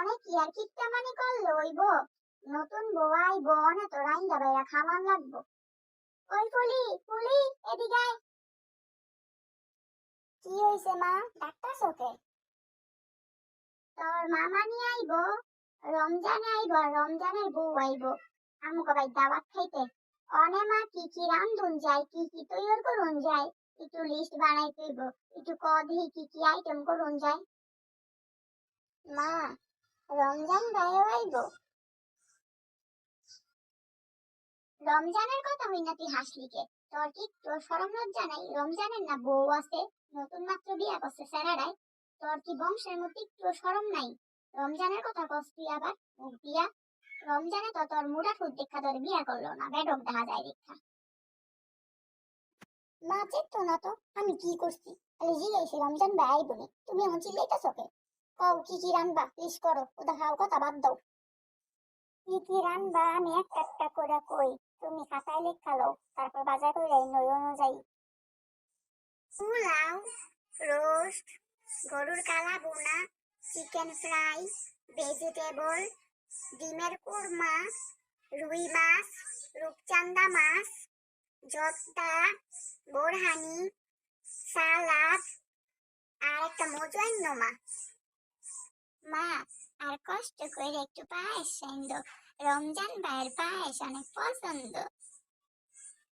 অনেক ইয়ার কিপটা মানে করলে হইব। নতুন বউ আইব, অনে তো রাইন্দা বাইরা খাওয়ান লাগবো। ওই ফুলি ফুলি, এদিকে আয়। কি হইছে মা, ডাক্তারছো কে? তোর মামা নিয়ে আইব, রমজানে আইব, আর রমজানের বউ আইব আমগো ভাই দাওয়াত খাইতে। অনে মা কি কি রান্ধুন যায়, কি কি তৈরি করুন যায়, একটু লিস্ট বানাই তুইব, একটু কদি কি কি আইটেম করুন যায়। মা, রমজান ভাইও আইব? রমজানের কথা হই না তুই হাসলি কে? তোর শরম লজ্জা নাই? রমজানের না বউ আছে, নতুন মাত্র বিয়া করছে স্যারাডাই। তোর কি বংশের মধ্যে একটু শরম নাই? রমজানের কথা কস তুই আবার মুখ দিয়া। রমজানে তো তোর মুড়া ঠুট দেখা তোর বিয়া করলো না, বেডক দেখা যায় দেখা। মা চেত না তো আমি কি করছি, খালি জিগাইছি রমজান ভাই আইব নি, তুমি এমন চিল্লাইতাছো কে? কও কি কি রানবা, প্লিজ করো, ওটা খাও কথা বাদ দাও। কি কি রানবা আমি একটা একটা করে কই, তুমি খাতায় লেখা লও, তারপর বাজার করে নই অনুযায়ী। পোলাও, রোস্ট, গরুর কালা বোনা, চিকেন ফ্রাই, ভেজিটেবল, ডিমের কুরমা, রুই মাছ, রূপচান্দা মাছ, জর্দা, বোরহানি, সালাদ, আর একটা মজুয়ান্য মা। মা, আর কষ্ট করে একটু পায়েস সাইন্দ, রমজান ভাইয়ের পায়েস অনেক পছন্দ।